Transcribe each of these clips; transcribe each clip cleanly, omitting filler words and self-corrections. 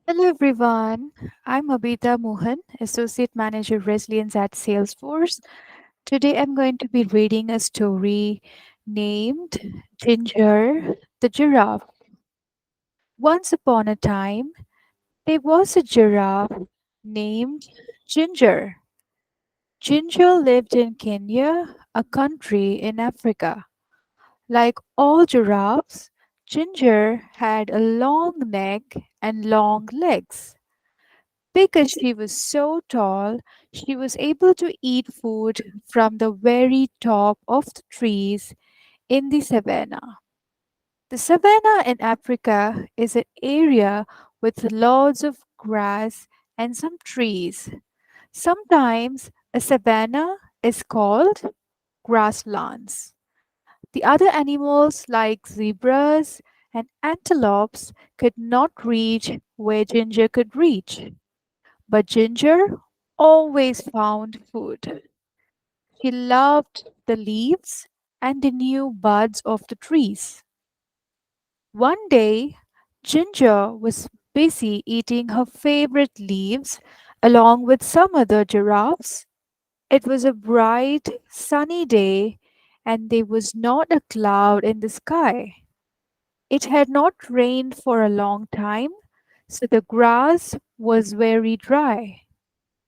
Hello everyone, I'm Abitha Mohan, Associate Manager Resilience at Salesforce. Today I'm going to be reading a story named Ginger the Giraffe. Once upon a time, there was a giraffe named Ginger. Ginger lived in Kenya, a country in Africa. Like all giraffes, Ginger had a long neck and long legs. Because she was so tall, she was able to eat food from the very top of the trees in the savannah. The savannah in Africa is an area with lots of grass and some trees. Sometimes a savannah is called grasslands. The other animals like zebras and antelopes could not reach where Ginger could reach. But Ginger always found food. She loved the leaves and the new buds of the trees. One day, Ginger was busy eating her favorite leaves along with some other giraffes. It was a bright, sunny day, and there was not a cloud in the sky. It had not rained for a long time, so the grass was very dry.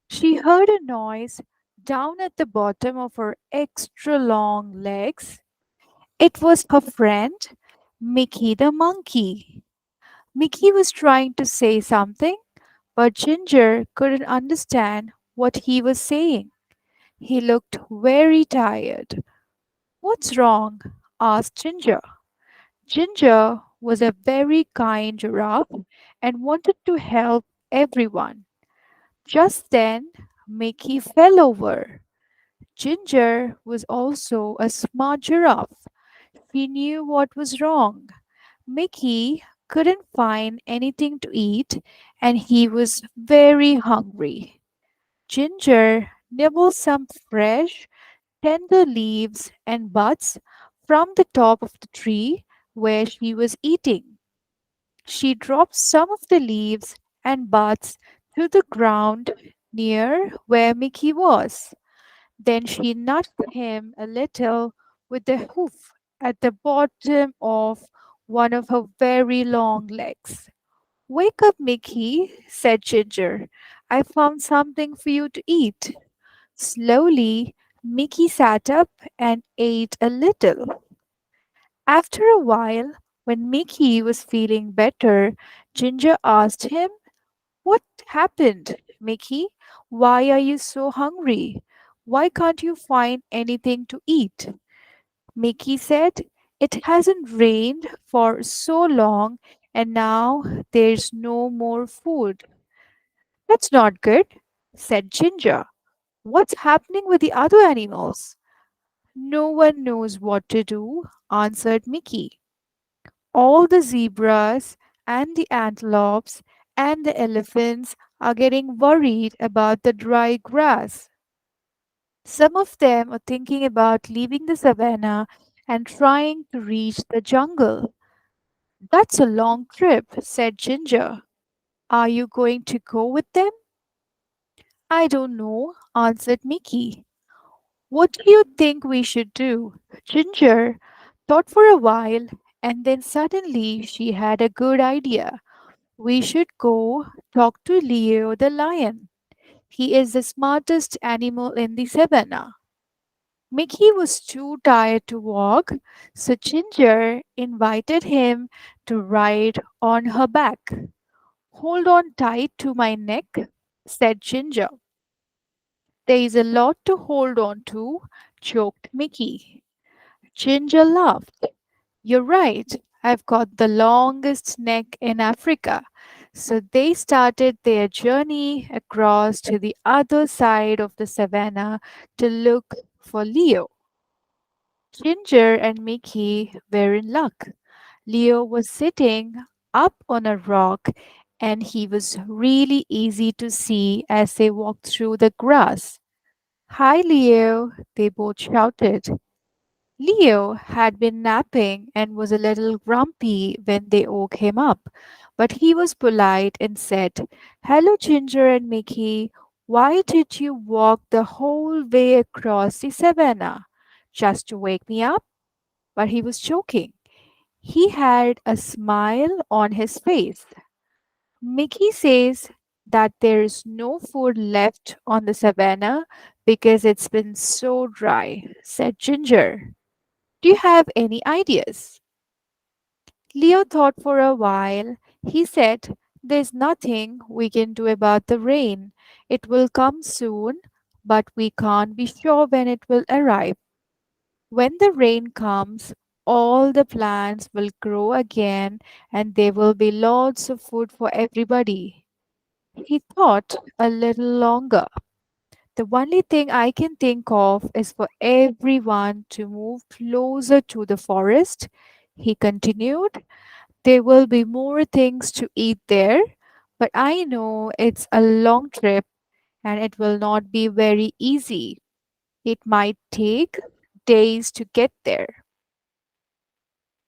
She heard a noise down at the bottom of her extra long legs. It was her friend, Mickey the monkey. Mickey was trying to say something, but Ginger couldn't understand what he was saying. He looked very tired. What's wrong? Asked Ginger. Ginger was a very kind giraffe and wanted to help everyone. Just then, Mickey fell over. Ginger was also a smart giraffe. He knew what was wrong. Mickey couldn't find anything to eat and he was very hungry. Ginger nibbled some fresh, tender leaves and buds from the top of the tree where she was eating. She dropped some of the leaves and buds to the ground near where Mickey was. Then she nudged him a little with the hoof at the bottom of one of her very long legs. Wake up, Mickey, said Ginger. I found something for you to eat. Slowly, Mickey sat up and ate a little. After a while, when Mickey was feeling better, Ginger asked him, what happened, Mickey? Why are you so hungry? Why can't you find anything to eat? Mickey said, it hasn't rained for so long and now there's no more food. That's not good, said Ginger. What's happening with the other animals? No one knows what to do, answered Mickey. All the zebras and the antelopes and the elephants are getting worried about the dry grass. Some of them are thinking about leaving the savannah and trying to reach the jungle. That's a long trip, said Ginger. Are you going to go with them? I don't know, answered Mickey. What do you think we should do? Ginger thought for a while and then suddenly she had a good idea. We should go talk to Leo the lion. He is the smartest animal in the savannah. Mickey was too tired to walk, so Ginger invited him to ride on her back. Hold on tight to my neck, said Ginger. There is a lot to hold on to, joked Mickey. Ginger laughed. You're right. I've got the longest neck in Africa. So they started their journey across to the other side of the savannah to look for Leo. Ginger and Mickey were in luck. Leo was sitting up on a rock and he was really easy to see as they walked through the grass. Hi, Leo, they both shouted. Leo had been napping and was a little grumpy when they woke him up, but he was polite and said, "Hello, Ginger and Mickey. Why did you walk the whole way across the savannah? Just to wake me up?" But he was joking. He had a smile on his face. Mickey says that there is no food left on the savannah because it's been so dry, said Ginger. Do you have any ideas? Leo thought for a while. He said, "There's nothing we can do about the rain. It will come soon, but we can't be sure when it will arrive. When the rain comes, all the plants will grow again and there will be lots of food for everybody." He thought a little longer. "The only thing I can think of is for everyone to move closer to the forest," he continued. "There will be more things to eat there, but I know it's a long trip and it will not be very easy. It might take days to get there."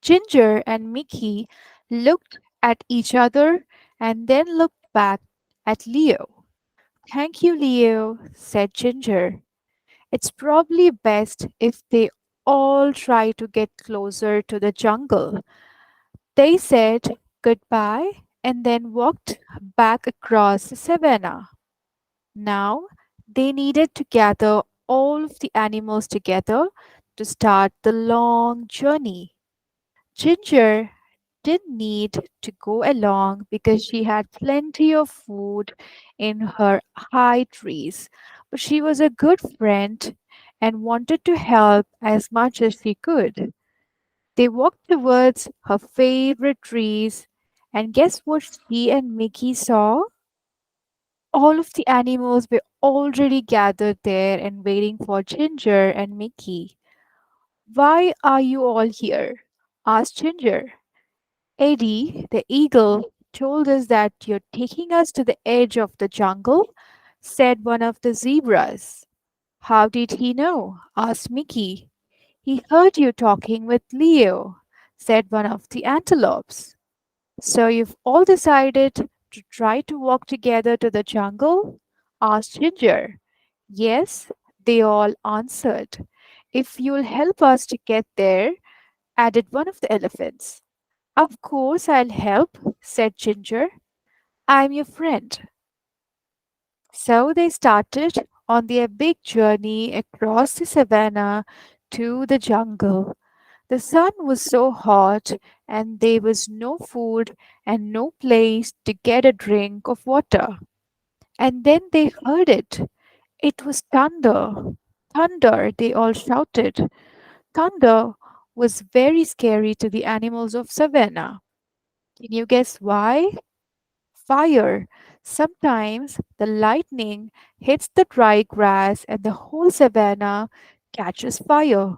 Ginger and Mickey looked at each other and then looked back at Leo. "Thank you, Leo," said Ginger. "It's probably best if they all try to get closer to the jungle." They said goodbye and then walked back across the savannah. Now they needed to gather all of the animals together to start the long journey. Ginger didn't need to go along because she had plenty of food in her high trees, but she was a good friend and wanted to help as much as she could. They walked towards her favorite trees, and guess what she and Mickey saw? All of the animals were already gathered there and waiting for Ginger and Mickey. "Why are you all here?" asked Ginger. "Eddie, the eagle, told us that you're taking us to the edge of the jungle," said one of the zebras. "How did he know?" asked Mickey. "He heard you talking with Leo," said one of the antelopes. "So you've all decided to try to walk together to the jungle?" asked Ginger. "Yes," they all answered. "If you'll help us to get there," added one of the elephants. "Of course I'll help," said Ginger. "I'm your friend." So they started on their big journey across the savannah to the jungle. The sun was so hot, and there was no food and no place to get a drink of water. And then they heard it. It was thunder. "Thunder!" they all shouted. Thunder was very scary to the animals of savannah. Can you guess why? Fire. Sometimes the lightning hits the dry grass and the whole savannah catches fire.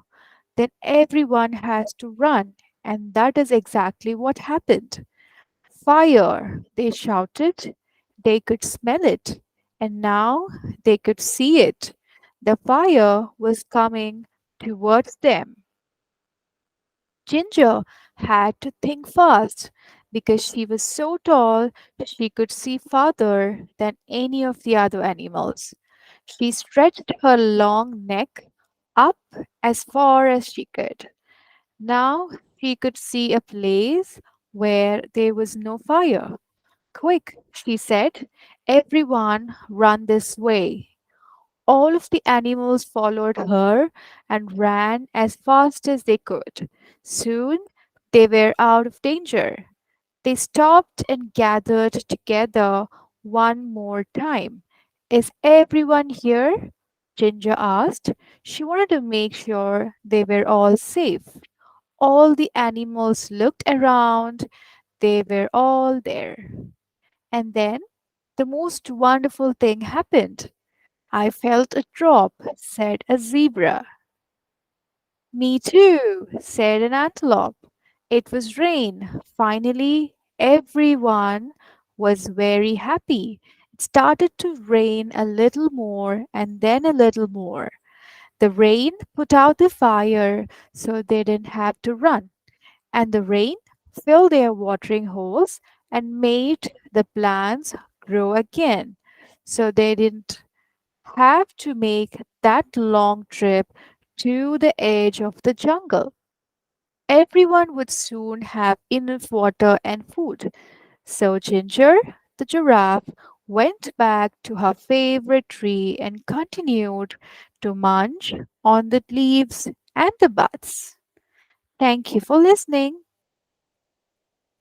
Then everyone has to run, and that is exactly what happened. "Fire!" they shouted. They could smell it, and now they could see it. The fire was coming towards them. Ginger had to think fast because she was so tall she could see farther than any of the other animals. She stretched her long neck up as far as she could. Now she could see a place where there was no fire. "Quick," she said, "everyone run this way." All of the animals followed her and ran as fast as they could. Soon they were out of danger. They stopped and gathered together one more time. "Is everyone here?" Ginger asked. She wanted to make sure they were all safe. All the animals looked around. They were all there. And then the most wonderful thing happened. "I felt a drop," said a zebra. "Me too," said an antelope. It was rain. Finally, everyone was very happy. It started to rain a little more and then a little more. The rain put out the fire so they didn't have to run, and the rain filled their watering holes and made the plants grow again. So they didn't have to make that long trip to the edge of the jungle. Everyone would soon have enough water and food. So Ginger, the giraffe, went back to her favorite tree and continued to munch on the leaves and the buds. Thank you for listening.